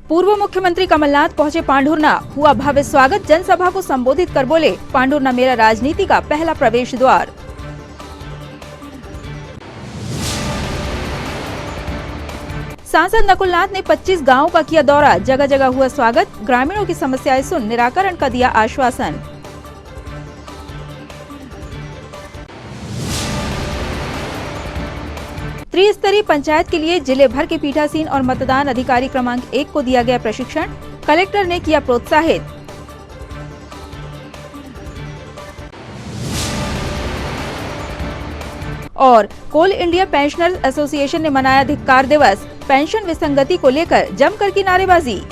पूर्व मुख्यमंत्री कमलनाथ पहुंचे पांढुर्ना, हुआ भव्य स्वागत। जनसभा को संबोधित कर बोले, पांढुर्ना मेरा राजनीति का पहला प्रवेश द्वार। सांसद नकुलनाथ ने 25 गांवों का किया दौरा, जगह जगह हुआ स्वागत। ग्रामीणों की समस्याएं सुन निराकरण का दिया आश्वासन। त्रिस्तरीय पंचायत के लिए जिले भर के पीठासीन और मतदान अधिकारी क्रमांक 1 को दिया गया प्रशिक्षण, कलेक्टर ने किया प्रोत्साहित। और कोल इंडिया पेंशनर्स एसोसिएशन ने मनाया धिक्कार दिवस, पेंशन विसंगति को लेकर जमकर की नारेबाजी।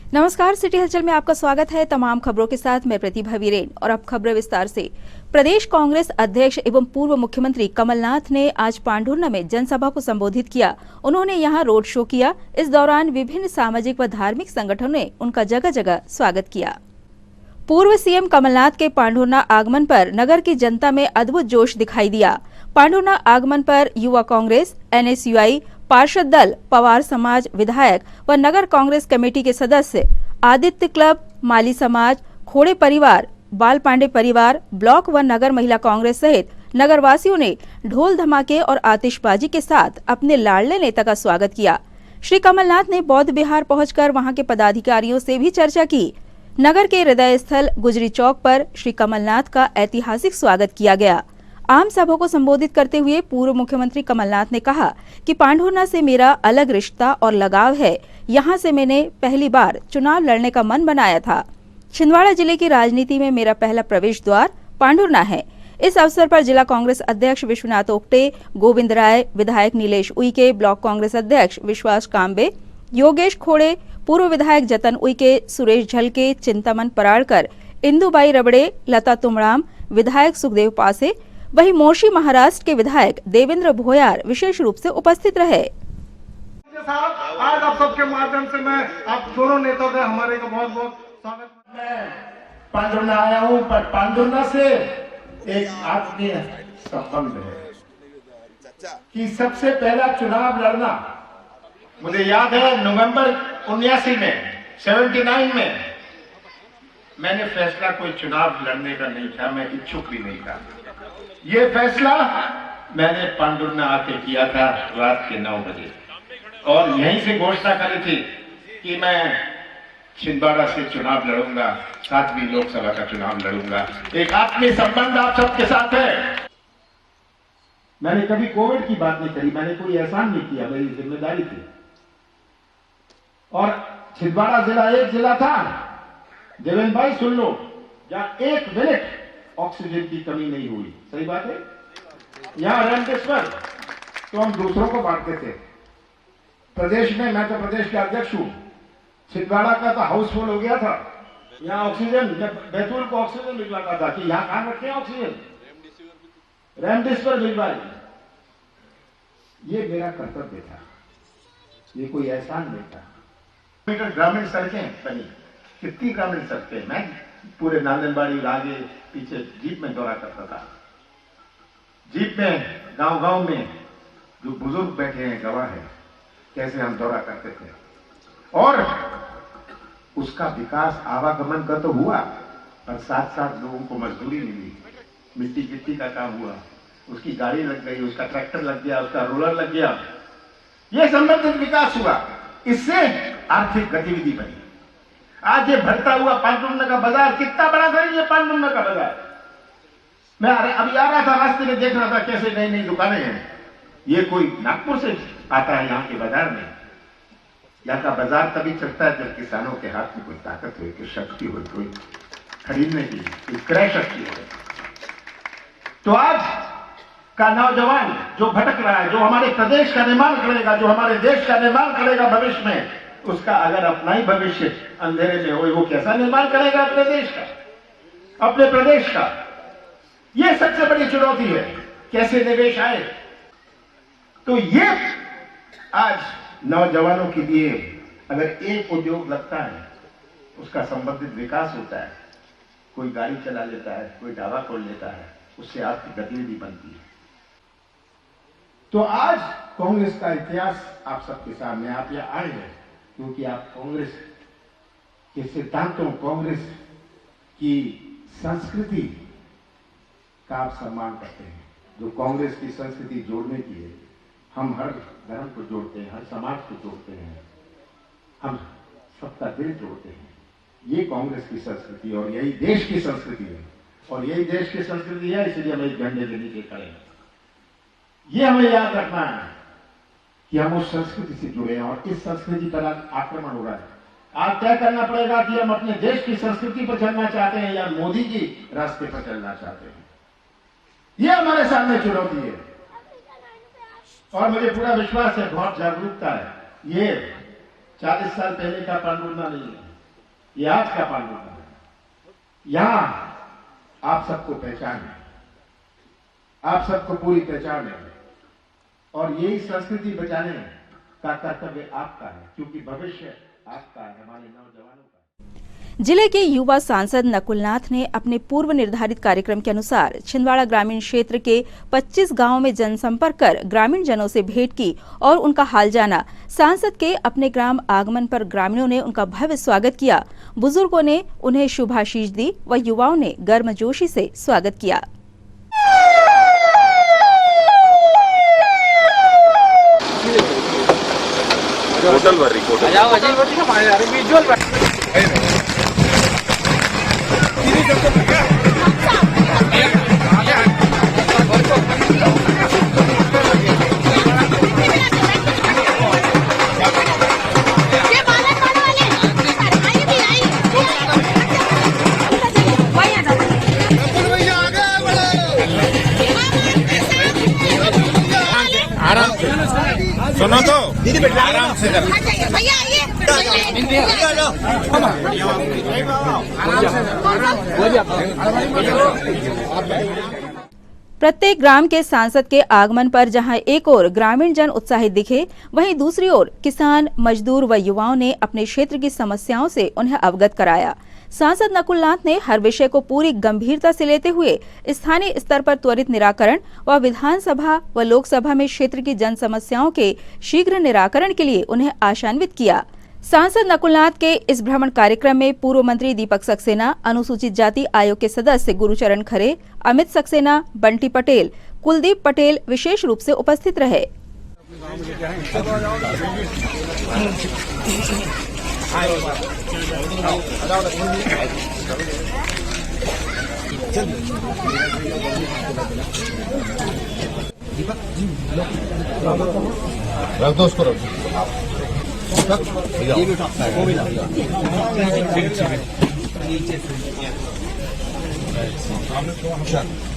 नमस्कार, सिटी हलचल में आपका स्वागत है। तमाम खबरों के साथ मैं प्रतिभा वीरेन और अब खबरें विस्तार से। प्रदेश कांग्रेस अध्यक्ष एवं पूर्व मुख्यमंत्री कमलनाथ ने आज पांढुर्ना में जनसभा को संबोधित किया। उन्होंने यहां रोड शो किया। इस दौरान विभिन्न सामाजिक व धार्मिक संगठनों ने उनका जगह जगह स्वागत किया। पूर्व सीएम कमलनाथ के पांढुर्ना आगमन पर नगर की जनता में अद्भुत जोश दिखाई दिया। पांढुर्ना आगमन पर युवा कांग्रेस, NSUI, पार्षद दल, पवार समाज, विधायक व नगर कांग्रेस कमेटी के सदस्य, आदित्य क्लब, माली समाज, खोड़े परिवार, बाल पांडे परिवार, ब्लॉक व नगर महिला कांग्रेस सहित नगरवासियों ने ढोल धमाके और आतिशबाजी के साथ अपने लाडले नेता का स्वागत किया। श्री कमलनाथ ने बौद्ध विहार पहुंचकर वहां के पदाधिकारियों से भी चर्चा की। नगर के हृदय स्थल गुजरी चौक पर श्री कमलनाथ का ऐतिहासिक स्वागत किया गया। आम सभा को संबोधित करते हुए पूर्व मुख्यमंत्री कमलनाथ ने कहा कि पांढुर्ना से मेरा अलग रिश्ता और लगाव है। यहां से मैंने पहली बार चुनाव लड़ने का मन बनाया था। छिंदवाड़ा जिले की राजनीति में मेरा पहला प्रवेश द्वार पांढुर्ना है। इस अवसर पर जिला कांग्रेस अध्यक्ष विश्वनाथ ओक्टे, गोविंद राय, विधायक नीलेश उइके, ब्लॉक कांग्रेस अध्यक्ष विश्वास कांबे, योगेश खोड़े, पूर्व विधायक जतन उइके, सुरेश झलके, चिंतामन पराड़कर, इंदुबाई रबड़े, लता तुमड़ाम, विधायक सुखदेव पासे, वहीं मोर्शी महाराष्ट्र के विधायक देवेंद्र भोयार विशेष रूप से उपस्थित रहे। आज आप सबके माध्यम से मैं आप दोनों नेताओं का हमारे का बहुत बहुत स्वागत। मैं पांढुर्ना आया हूं, पर पांढुर्ना से एक आत्मीय संबंध है कि सबसे पहला चुनाव लड़ना मुझे याद है। नवंबर 79 में मैंने फैसला कोई चुनाव लड़ने का नहीं था, मैं इच्छुक भी नहीं था। ये फैसला मैंने पांढुर्ना आके किया था रात के 9 बजे, और यहीं से घोषणा करी थी कि मैं छिंदवाड़ा से चुनाव लड़ूंगा, 7वीं लोकसभा का चुनाव लड़ूंगा। एक आत्मीय संबंध आप सबके साथ है। मैंने कभी कोविड की बात नहीं करी, मैंने कोई एहसान नहीं किया, मेरी जिम्मेदारी थी। और छिंदवाड़ा जिला एक जिला था, देवेंद्र भाई सुन लो, जहां 1 मिनट ऑक्सीजन की कमी नहीं हुई। सही बात है। यहां रेमडेसिविर तो हम दूसरों को बांटते थे। प्रदेश में, मैं तो प्रदेश का अध्यक्ष हूं, छिंदवाड़ा का तो हाउसफुल हो गया था। यहां ऑक्सीजन, बैतूल को ऑक्सीजन मिलवाता था कि यहां कहां रखते हैं ऑक्सीजन, रेमडेसिविर मिलवाए। ये मेरा कर्तव्य था, ये कोई एहसान नहीं था। मीटर ग्रामीण सड़कें बनी, कितनी ग्रामीण सड़कें। मैं पूरे नांदनबाड़ी आगे पीछे जीप में दौरा करता था। जीप में गांव गांव में जो बुजुर्ग बैठे हैं गवाह है कैसे हम दौरा करते थे। और उसका विकास आवागमन का तो हुआ, पर साथ साथ लोगों को मजदूरी मिली, मिट्टी का काम हुआ, उसकी गाड़ी लग गई, उसका ट्रैक्टर लग गया, उसका रोलर लग गया। यह संबंधित विकास हुआ, इससे आर्थिक गतिविधि बनी। आज ये बढ़ता हुआ पांढुर्ना का बाजार कितना बड़ा था। ये पांढुर्ना का बाजार, मैं अभी आ रहा था, रास्ते में देख रहा था कैसे नई नई दुकानें हैं। ये कोई नागपुर से आता है यहाँ के बाजार में। यहाँ का बाजार तभी चलता है जब किसानों के हाथ में कोई ताकत हो, कोई शक्ति हो, कोई खरीदने की, कोई क्रय शक्ति हो। तो आज का नौजवान जो भटक रहा है, जो हमारे प्रदेश का निर्माण करेगा, जो हमारे देश का निर्माण करेगा भविष्य में, उसका अगर अपना ही भविष्य अंधेरे में हो, वो कैसा निर्माण करेगा अपने देश का, अपने प्रदेश का। यह सबसे बड़ी चुनौती है, कैसे निवेश आए। तो ये आज नौजवानों के लिए अगर एक उद्योग लगता है, उसका संबंधित विकास होता है। कोई गाड़ी चला लेता है, कोई ढाबा खोल लेता है, उससे आपकी गतिविधि बनती है। तो आज कांग्रेस का इतिहास आप सबके सामने आप यहाँ आए हैं क्योंकि आप कांग्रेस के सिद्धांतों, कांग्रेस की संस्कृति का आप सम्मान करते हैं। जो कांग्रेस की संस्कृति जोड़ने की है, हम हर धर्म को जोड़ते हैं, हर समाज को जोड़ते हैं, हम सबका दिल जोड़ते हैं। ये कांग्रेस की संस्कृति और यही देश की संस्कृति है, और यही देश की संस्कृति है, इसलिए हम एक झंडे के नीचे खड़े हैं। ये हमें याद रखना है कि हम उस संस्कृति से जुड़े हैं और इस संस्कृति पर आक्रमण हो रहा है। आज तय करना पड़ेगा कि हम अपने देश की संस्कृति पर चलना चाहते हैं या मोदी जी रास्ते पर चलना चाहते हैं। ये हमारे सामने चुनौती है और मुझे पूरा विश्वास है, बहुत जागरूकता है। ये 40 साल पहले का पांडुरना नहीं है, ये आज का पांडुरना है। यहां आप सबको पहचान है, आप सबको पूरी पहचान है और यही संस्कृति बचाने का कर्तव्य आपका है, क्योंकि भविष्य आपका है, हमारे नौजवानों का। जिले के युवा सांसद नकुलनाथ ने अपने पूर्व निर्धारित कार्यक्रम के अनुसार छिंदवाड़ा ग्रामीण क्षेत्र के 25 गांवों में जनसंपर्क कर ग्रामीण जनों से भेंट की और उनका हाल जाना। सांसद के अपने ग्राम आगमन पर ग्रामीणों ने उनका भव्य स्वागत किया, बुजुर्गों ने उन्हें शुभाशीष दी व युवाओं ने गर्मजोशी से स्वागत किया। सुनो तो दीदी बेटा आराम से कर भैया प्रत्येक ग्राम के सांसद के आगमन पर जहां एक ओर ग्रामीण जन उत्साहित दिखे, वहीं दूसरी ओर किसान, मजदूर व युवाओं ने अपने क्षेत्र की समस्याओं से उन्हें अवगत कराया। सांसद नकुलनाथ ने हर विषय को पूरी गंभीरता से लेते हुए स्थानीय स्तर पर त्वरित निराकरण व विधानसभा व लोकसभा में क्षेत्र की जन समस्याओं के शीघ्र निराकरण के लिए उन्हें आशान्वित किया। सांसद नकुलनाथ के इस भ्रमण कार्यक्रम में पूर्व मंत्री दीपक सक्सेना, अनुसूचित जाति आयोग के सदस्य गुरुचरण खरे, अमित सक्सेना, बंटी पटेल, कुलदीप पटेल विशेष रूप से उपस्थित रहे। रख दो उसको, रख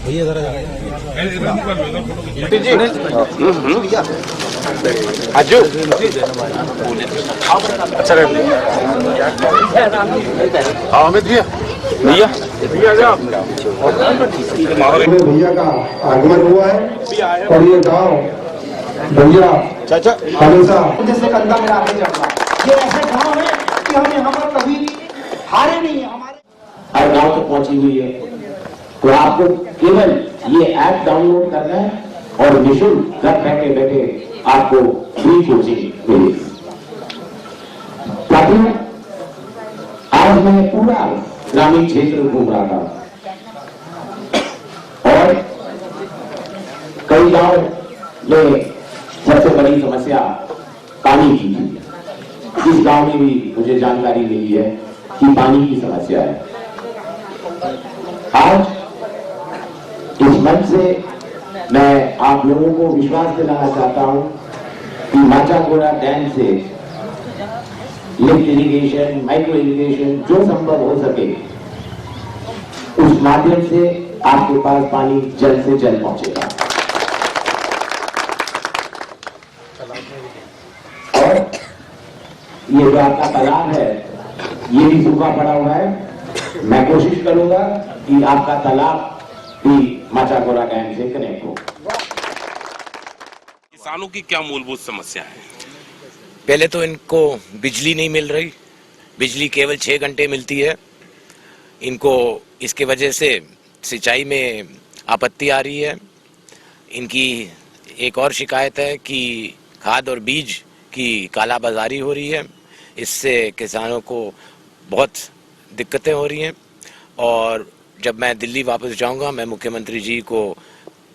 भैया जरा अच्छा अमित भैया भैया भैया का आगमन हुआ है और ये गांव भैया चाचा हमेशा जैसे कंधा में आगे चल रहा है। ये ऐसे गांव है कि हम यहाँ पर कभी हारे नहीं है, हमारे हर गांव तक पहुंची हुई है। तो आपको केवल ये ऐप डाउनलोड करना है और निःशुल्क घर बैठे बैठे आपको फ्री कोचिंग मिलेगी। साथियों, आज मैं पूरा ग्रामीण क्षेत्र घूम रहा था और कई गांव में सबसे बड़ी समस्या पानी की थी। इस गांव में भी मुझे जानकारी मिली है कि पानी की समस्या है। आज इस मंच से मैं आप लोगों को विश्वास दिलाना चाहता हूं कि माचागोड़ा डैम से लिफ्ट इरिगेशन, माइक्रो इरिगेशन जो संभव हो सके उस माध्यम से आपके पास पानी जल्द से जल्द पहुंचेगा। और ये जो आपका तालाब है ये भी सूखा पड़ा हुआ है। मैं कोशिश करूंगा कि आपका तालाब भी माचागोड़ा डैम से कनेक्ट हो। किसानों की क्या मूलभूत समस्या है? पहले तो इनको बिजली नहीं मिल रही, बिजली केवल 6 घंटे मिलती है। इनको इसके वजह से सिंचाई में आपत्ति आ रही है। इनकी एक और शिकायत है कि खाद और बीज की कालाबाजारी हो रही है। इससे किसानों को बहुत दिक्कतें हो रही हैं और जब मैं दिल्ली वापस जाऊंगा मैं मुख्यमंत्री जी को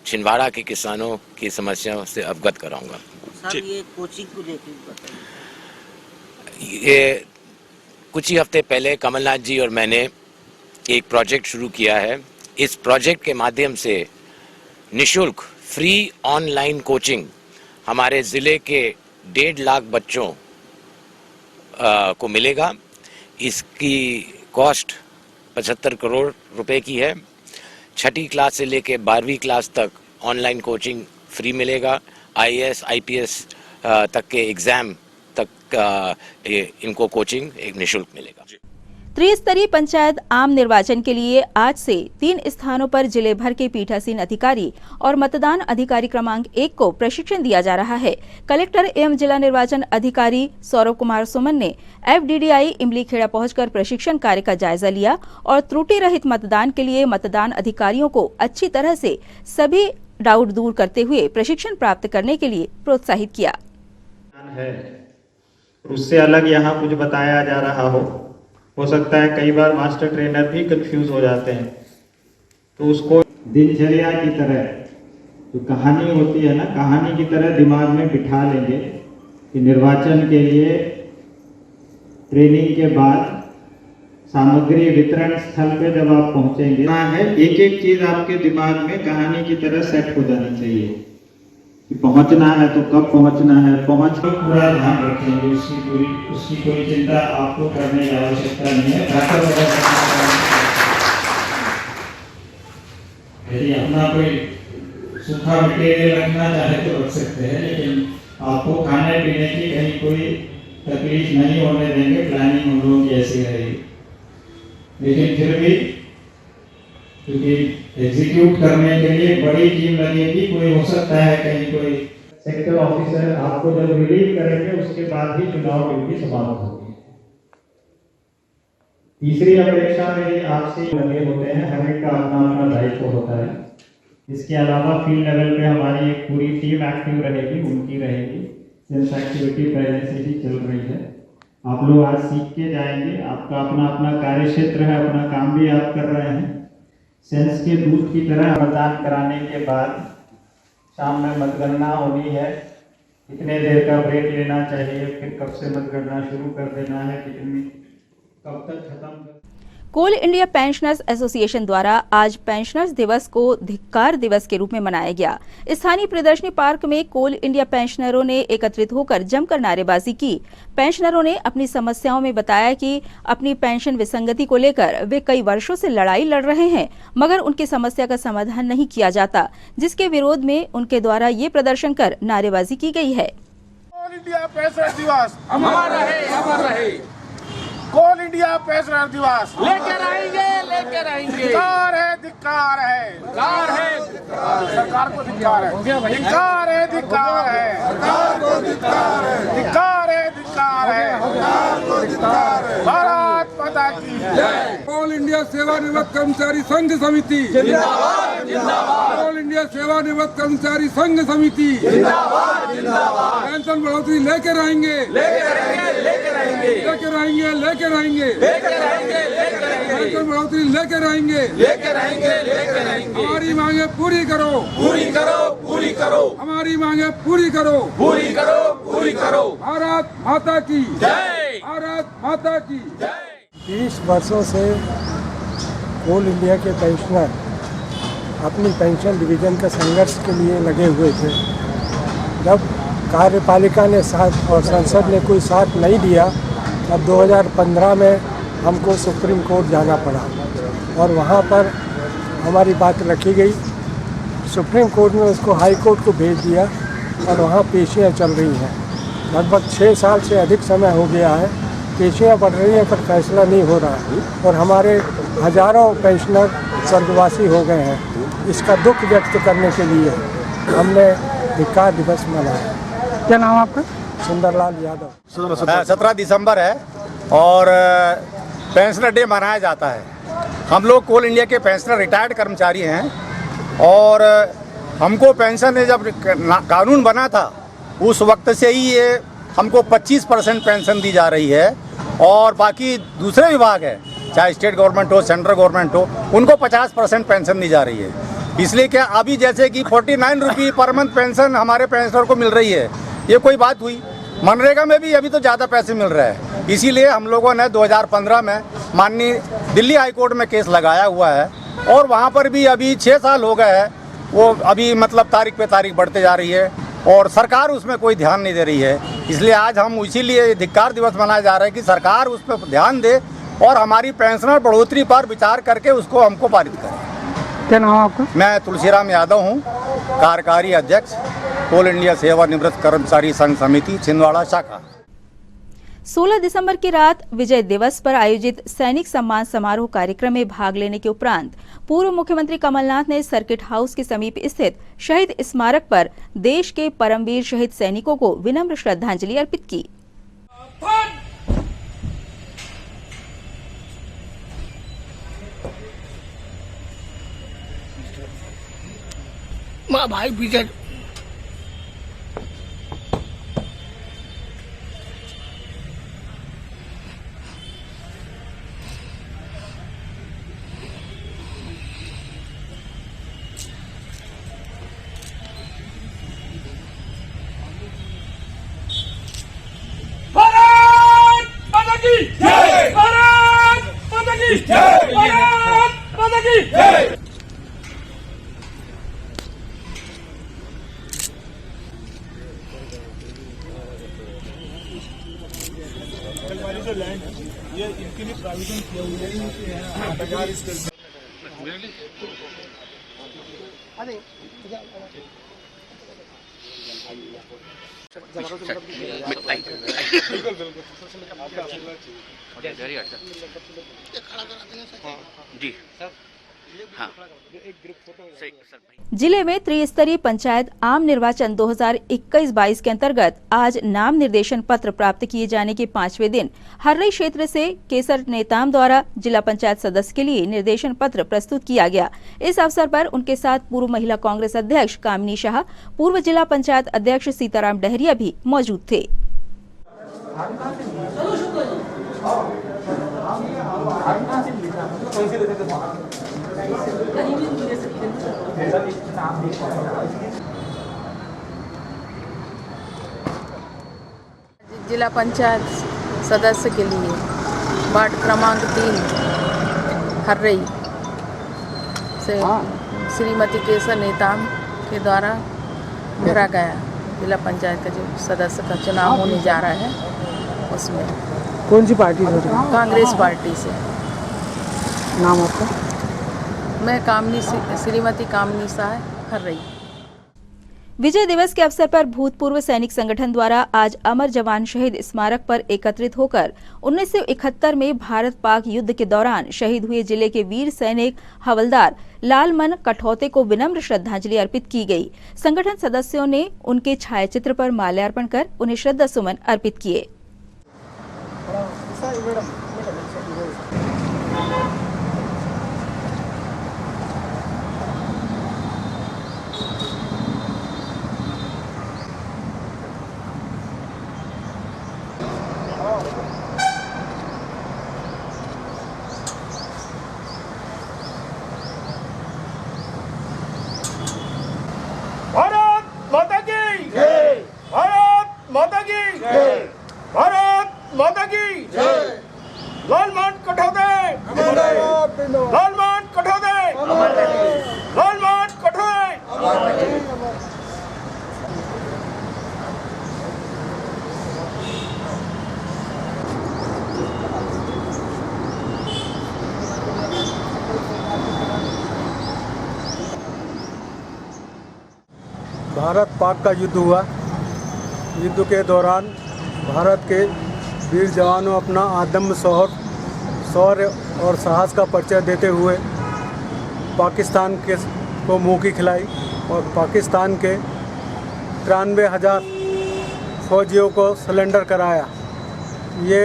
छिंदवाड़ा के किसानों की समस्याओं से अवगत कराऊंगा। सर ये कोचिंग को लेकर बताइए। ये कुछ ही हफ्ते पहले कमलनाथ जी और मैंने एक प्रोजेक्ट शुरू किया है। इस प्रोजेक्ट के माध्यम से निशुल्क फ्री ऑनलाइन कोचिंग हमारे ज़िले के 1.5 लाख बच्चों को मिलेगा। इसकी कॉस्ट 75 करोड़ रुपए की है। 6ठी क्लास से लेकर 12वीं क्लास तक ऑनलाइन कोचिंग फ्री मिलेगा। IAS IPS तक के एग्ज़ाम तक इनको कोचिंग एक निःशुल्क मिलेगा। त्रिस्तरीय पंचायत आम निर्वाचन के लिए आज से 3 स्थानों पर जिले भर के पीठासीन अधिकारी और मतदान अधिकारी क्रमांक 1 को प्रशिक्षण दिया जा रहा है। कलेक्टर एवं जिला निर्वाचन अधिकारी सौरभ कुमार सुमन ने FDDI इमलीखेड़ा पहुंचकर प्रशिक्षण कार्य का जायजा लिया और त्रुटि रहित मतदान के लिए मतदान अधिकारियों को अच्छी तरह से सभी डाउट दूर करते हुए प्रशिक्षण प्राप्त करने के लिए प्रोत्साहित किया। उससे अलग यहाँ कुछ बताया जा रहा हो सकता है कई बार मास्टर ट्रेनर भी कंफ्यूज हो जाते हैं, तो उसको दिनचर्या की तरह जो कहानी होती है ना, कहानी की तरह दिमाग में बिठा लेंगे कि निर्वाचन के लिए ट्रेनिंग के बाद सामग्री वितरण स्थल पे जब आप पहुंचेंगे है एक एक चीज आपके दिमाग में कहानी की तरह सेट हो जानी चाहिए कि पहुंचना है तो कब पहुंचना है, पहुंच कर पूरा ध्यान रखेंगे। उसकी कोई चिंता आपको करने की आवश्यकता नहीं है। यदि अपना कोई सूखा मटेरियल रखना चाहे तो रख सकते हैं, लेकिन आपको खाने पीने की कहीं कोई तकलीफ नहीं होने देंगे। प्लानिंग हम लोगों की ऐसी रहेगी, लेकिन फिर भी क्योंकि एग्जीक्यूट करने के लिए बड़ी टीम लगेगी, कोई हो सकता है कहीं कोई सेक्टर ऑफिसर आपको जब रिलीव करेंगे उसके बाद ही चुनाव ड्यूटी समाप्त होगी। तीसरी अपेक्षा मेरी आपसे लगे होते हैं, हर एक का अपना अपना दायित्व होता है। इसके अलावा फील्ड लेवल पे हमारी एक पूरी टीम एक्टिव रहेगी, उनकी रहेगी। सेल्स एक्टिविटी पहले से ही चल रही है। आप लोग आज सीख के जाएंगे। आपका अपना अपना कार्य क्षेत्र है, अपना काम भी आप कर रहे हैं। सेंस के दूध की तरह मतदान कराने के बाद शाम में मतगणना होनी है। कितने देर का ब्रेक लेना चाहिए, फिर कब से मतगणना शुरू कर देना है, कितनी कब तक खत्म। कोल इंडिया पेंशनर्स एसोसिएशन द्वारा आज पेंशनर्स दिवस को धिक्कार दिवस के रूप में मनाया गया। स्थानीय प्रदर्शनी पार्क में कोल इंडिया पेंशनरों ने एकत्रित होकर जमकर नारेबाजी की। पेंशनरों ने अपनी समस्याओं में बताया कि अपनी पेंशन विसंगति को लेकर वे कई वर्षों से लड़ाई लड़ रहे हैं, मगर उनकी समस्या का समाधान नहीं किया जाता, जिसके विरोध में उनके द्वारा ये प्रदर्शन कर नारेबाजी की गई है। कोल इंडिया पेंशनर दिवस अमर रहे, अमर रहे। कोल इंडिया पेंशनर दिवस लेकर आएंगे, लेकर आएंगे। धिक्कार है, धिक्कार है, धिक्कार है, सरकार को धिक्कार है, धिक्कार है, धिक्कार है, सरकार को धिक्कार है, धिक्कार है, धिक्कार है, सरकार को धिक्कार है। भारत माता की जय। कोल इंडिया सेवानिवृत्त कर्मचारी संघ समिति जिंदाबाद, जिंदाबाद। कोल इंडिया सेवानिवृत्त कर्मचारी संघ समिति जिंदाबाद, जिंदाबाद। पेंशन बढ़ोतरी लेकर आएंगे, लेकर आएंगे, लेकर आएंगे, लेकर आएंगे, लेकर आएंगे, लेकर आएंगे, लेकर आएंगे। पेंशन बढ़ोतरी लेकर आएंगे, लेकर आएंगे, लेकर आएंगे। हमारी मांगे पूरी करो, पूरी करो, पूरी करो। हमारी मांगे पूरी करो, पूरी करो, पूरी करो। भारत माता की जय, भारत माता की जय। 30 वर्षों से कोल इंडिया के पेंशनर अपनी पेंशन डिवीजन का संघर्ष के लिए लगे हुए थे। जब कार्यपालिका ने साथ और संसद ने कोई साथ नहीं दिया, तब 2015 में हमको सुप्रीम कोर्ट जाना पड़ा और वहाँ पर हमारी बात रखी गई। सुप्रीम कोर्ट ने उसको हाई कोर्ट को भेज दिया और वहाँ पेशियाँ चल रही हैं। लगभग 6 साल से अधिक समय हो गया है, पेशियाँ बढ़ रही हैं पर फैसला नहीं हो रहा है और हमारे हजारों पेंशनर स्वर्गवासी हो गए हैं। इसका दुख व्यक्त करने के लिए हमने धिक्कार दिवस मनाया। क्या नाम आपका? सुंदरलाल यादव। 17 दिसंबर है और पेंशनर डे मनाया जाता है। हम लोग कोल इंडिया के पेंशनर रिटायर्ड कर्मचारी हैं और हमको पेंशन जब कानून बना था उस वक्त से ही ये हमको 25% पेंशन दी जा रही है, और बाकी दूसरे विभाग है चाहे स्टेट गवर्नमेंट हो सेंट्रल गवर्नमेंट हो उनको 50% पेंशन दी जा रही है। इसलिए क्या अभी जैसे कि 49 रुपये पर मंथ पेंशन हमारे पेंशनर को मिल रही है, ये कोई बात हुई? मनरेगा में भी अभी तो ज़्यादा पैसे मिल रहे हैं। इसीलिए हम लोगों ने 2015 में माननीय दिल्ली हाई कोर्ट में केस लगाया हुआ है, और वहाँ पर भी अभी 6 साल हो गए हैं, वो अभी मतलब तारीख पे तारीख बढ़ते जा रही है और सरकार उसमें कोई ध्यान नहीं दे रही है। इसलिए आज हम इसीलिए धिक्कार दिवस मनाया जा रहा है कि सरकार उस पर ध्यान दे और हमारी पेंशनर बढ़ोतरी पर विचार करके उसको हमको पारित करे। क्या नाम है आपका? मैं तुलसीराम यादव हूँ, कार्यकारी अध्यक्ष कोल इंडिया सेवानिवृत्त कर्मचारी संघ समिति छिंदवाड़ा शाखा। 16 दिसंबर की रात विजय दिवस पर आयोजित सैनिक सम्मान समारोह कार्यक्रम में भाग लेने के उपरांत पूर्व मुख्यमंत्री कमलनाथ ने सर्किट हाउस के समीप स्थित शहीद स्मारक पर देश के परमवीर शहीद सैनिकों को विनम्र श्रद्धांजलि अर्पित की। भाई विजय जिले में त्रिस्तरीय पंचायत आम निर्वाचन 2021-22 के अंतर्गत आज नाम निर्देशन पत्र प्राप्त किए जाने के 5वें दिन हर्रई क्षेत्र से केसर नेताम द्वारा जिला पंचायत सदस्य के लिए निर्देशन पत्र प्रस्तुत किया गया। इस अवसर पर उनके साथ पूर्व महिला कांग्रेस अध्यक्ष कामिनी शाह, पूर्व जिला पंचायत अध्यक्ष सीताराम डहरिया भी मौजूद थे। जिला पंचायत सदस्य के लिए वार्ड क्रमांक 3 हर्रई से श्रीमती केसर नेताम के द्वारा भरा गया जिला पंचायत का जो सदस्य का चुनाव होने जा रहा है उसमें। कौन सी पार्टी से? कांग्रेस पार्टी से। नाम आपका? मैं श्रीमती कामिनी शाह हर्रई। विजय दिवस के अवसर पर भूतपूर्व सैनिक संगठन द्वारा आज अमर जवान शहीद स्मारक पर एकत्रित होकर 1971 में भारत पाक युद्ध के दौरान शहीद हुए जिले के वीर सैनिक हवलदार लालमन कठौते को विनम्र श्रद्धांजलि अर्पित की गई। संगठन सदस्यों ने उनके छायाचित्र पर माल्यार्पण कर उन्हें श्रद्धा सुमन अर्पित किए। भारत माता की जय, भारत माता की जय, भारत माता की जय। लालमन कठौते, लालमन कठौते, लालमन कठौते। भारत पाक का युद्ध हुआ। युद्ध के दौरान भारत के वीर जवानों अपना आदम्य शौर्य और साहस का परिचय देते हुए पाकिस्तान के को मुँह की खिलाई और पाकिस्तान के 93,000 फौजियों को सरेंडर कराया। ये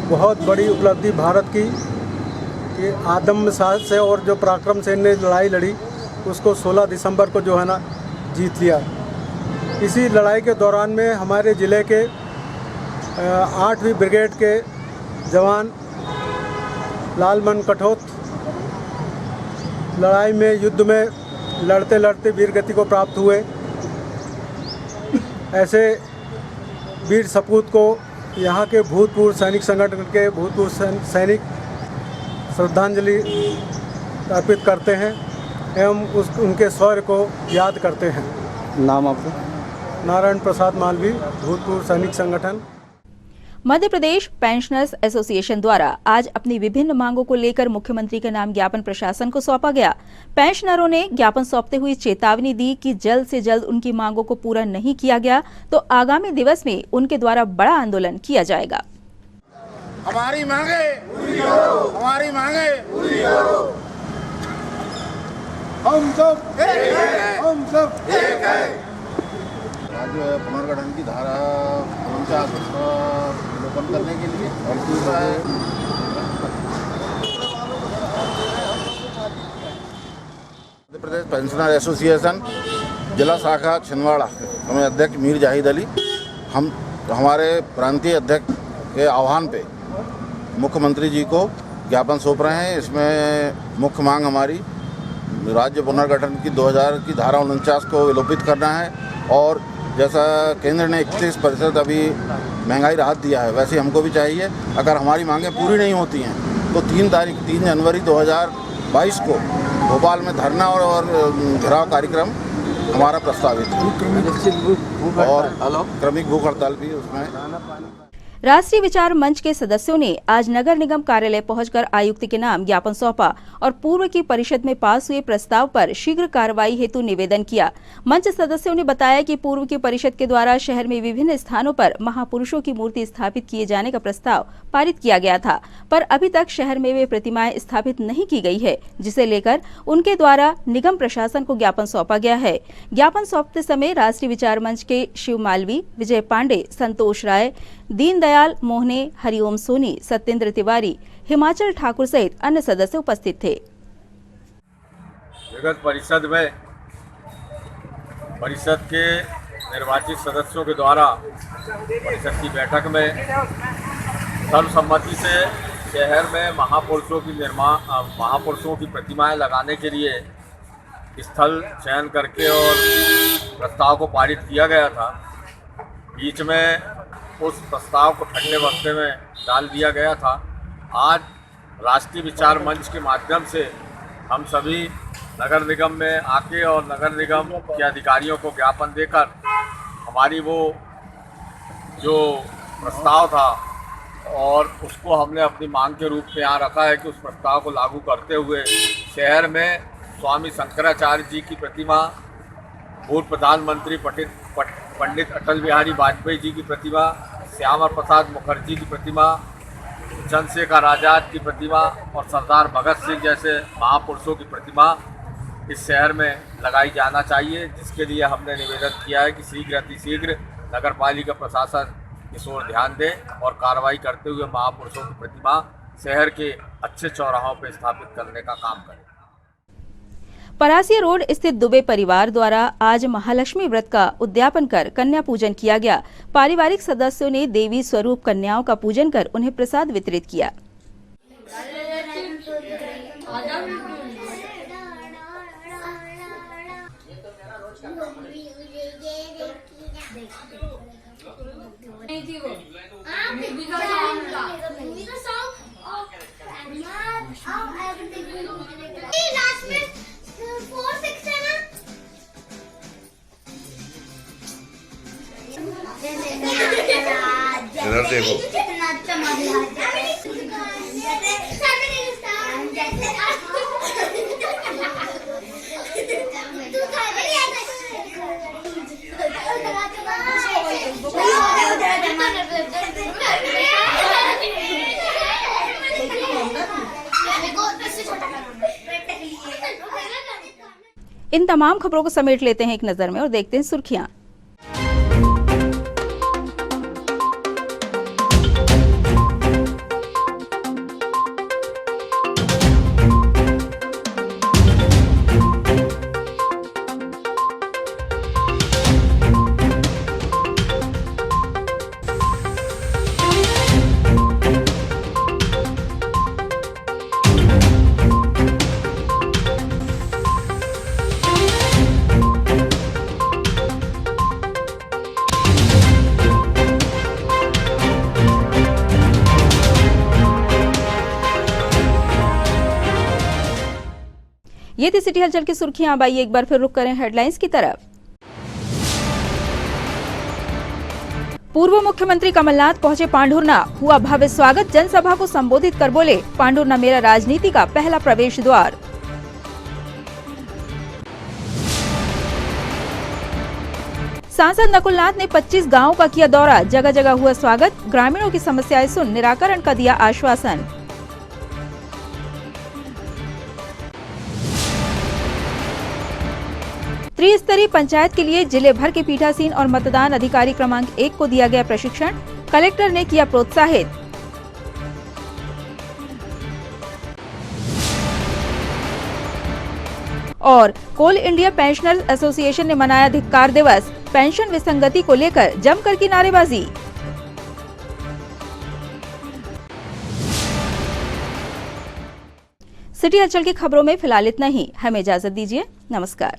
बहुत बड़ी उपलब्धि भारत की कि आदम्य साहस से और जो पराक्रम से इन्हें लड़ाई लड़ी उसको 16 दिसंबर को जो है ना जीत लिया। इसी लड़ाई के दौरान में हमारे ज़िले के 8वीं ब्रिगेड के जवान लालमन कठौत लड़ाई में युद्ध में लड़ते लड़ते वीर गति को प्राप्त हुए। ऐसे वीर सपूत को यहाँ के भूतपूर्व सैनिक संगठन के भूतपूर्व सैनिक श्रद्धांजलि अर्पित करते हैं एवं उनके शौर्य को याद करते हैं। नाम आपका? नारायण प्रसाद मालवी, भूतपूर्व सैनिक संगठन। मध्य प्रदेश पेंशनर्स एसोसिएशन द्वारा आज अपनी विभिन्न मांगों को लेकर मुख्यमंत्री के नाम ज्ञापन प्रशासन को सौंपा गया। पेंशनरों ने ज्ञापन सौंपते हुए चेतावनी दी कि जल्द से जल्द उनकी मांगों को पूरा नहीं किया गया तो आगामी दिवस में उनके द्वारा बड़ा आंदोलन किया जाएगा। हमारी मांगे पूरी करो, हमारी मांगे पूरी करो। हम सब एक हैं, हम सब एक हैं। आज पुनर्गठन की धारा 49 उसका विलोपन करने के लिए और दूसरा है मध्य प्रदेश पेंशनर एसोसिएशन जिला शाखा छिंदवाड़ा में अध्यक्ष मीर जाहिद अली, हम हमारे प्रांतीय अध्यक्ष के आह्वान पे मुख्यमंत्री जी को ज्ञापन सौंप रहे हैं। इसमें मुख्य मांग हमारी राज्य पुनर्गठन की 2000 की धारा 49 को विलोपित करना है और जैसा केंद्र ने 31% अभी महंगाई राहत दिया है वैसे हमको भी चाहिए। अगर हमारी मांगें पूरी नहीं होती हैं तो 3 जनवरी 2022 को भोपाल में धरना और घेराव कार्यक्रम हमारा प्रस्तावित है और क्रमिक भूख हड़ताल भी उसमें। राष्ट्रीय विचार मंच के सदस्यों ने आज नगर निगम कार्यालय पहुंचकर आयुक्त के नाम ज्ञापन सौंपा और पूर्व की परिषद में पास हुए प्रस्ताव पर शीघ्र कार्रवाई हेतु निवेदन किया। मंच सदस्यों ने बताया कि पूर्व की परिषद के द्वारा शहर में विभिन्न स्थानों पर महापुरुषों की मूर्ति स्थापित किए जाने का प्रस्ताव पारित किया गया था, पर अभी तक शहर में वे प्रतिमाएं स्थापित नहीं की गई है, जिसे लेकर उनके द्वारा निगम प्रशासन को ज्ञापन सौंपा गया है। ज्ञापन सौंपते समय राष्ट्रीय विचार मंच के शिव मालवी, विजय पांडे, संतोष राय, दीनदयाल मोहने, हरिओम सोनी, सत्येंद्र तिवारी, हिमाचल ठाकुर सहित अन्य सदस्य उपस्थित थे। विगत परिषद में परिषद के निर्वाचित सदस्यों के द्वारा परिषद की बैठक में सर्वसम्मति से शहर में महापुरुषों की प्रतिमाएं लगाने के लिए स्थल चयन करके और प्रस्ताव को पारित किया गया था। बीच में उस प्रस्ताव को ठंडे बस्ते में डाल दिया गया था। आज राष्ट्रीय विचार मंच के माध्यम से हम सभी नगर निगम में आके और नगर निगम के अधिकारियों को ज्ञापन देकर हमारी वो जो प्रस्ताव था और उसको हमने अपनी मांग के रूप में यहाँ रखा है कि उस प्रस्ताव को लागू करते हुए शहर में स्वामी शंकराचार्य जी की प्रतिमा, पूर्व प्रधानमंत्री पंडित अटल बिहारी वाजपेयी जी की प्रतिमा, श्यामा प्रसाद मुखर्जी की प्रतिमा, चंद्रशेखर आज़ाद की प्रतिमा और सरदार भगत सिंह जैसे महापुरुषों की प्रतिमा इस शहर में लगाई जाना चाहिए, जिसके लिए हमने निवेदन किया है कि शीघ्र अतिशीघ्र नगर पालिका प्रशासन इस ओर ध्यान दे और कार्रवाई करते हुए महापुरुषों की प्रतिमा शहर के अच्छे चौराहों पर स्थापित करने का काम करें। परासिया रोड स्थित दुबे परिवार द्वारा आज महालक्ष्मी व्रत का उद्यापन कर कन्या पूजन किया गया। पारिवारिक सदस्यों ने देवी स्वरूप कन्याओं का पूजन कर उन्हें प्रसाद वितरित किया। इधर देखो। इन तमाम खबरों को समेट लेते हैं एक नजर में और देखते हैं सुर्खियां। ये थी सिटी हलचल की सुर्खियां। अब आइए एक बार फिर रुक करें हेडलाइंस की तरफ। पूर्व मुख्यमंत्री कमलनाथ पहुंचे पांढुर्ना, हुआ भव्य स्वागत। जनसभा को संबोधित कर बोले, पांढुर्ना मेरा राजनीति का पहला प्रवेश द्वार। सांसद नकुलनाथ ने 25 गांवों का किया दौरा, जगह जगह हुआ स्वागत। ग्रामीणों की समस्याएं सुन निराकरण का दिया आश्वासन। त्रिस्तरीय पंचायत के लिए जिले भर के पीठासीन और मतदान अधिकारी क्रमांक 1 को दिया गया प्रशिक्षण, कलेक्टर ने किया प्रोत्साहित। और कोल इंडिया पेंशनर्स एसोसिएशन ने मनाया धिक्कार दिवस, पेंशन विसंगति को लेकर जमकर की नारेबाजी। सिटी हलचल की खबरों में फिलहाल इतना ही। हमें इजाजत दीजिए। नमस्कार।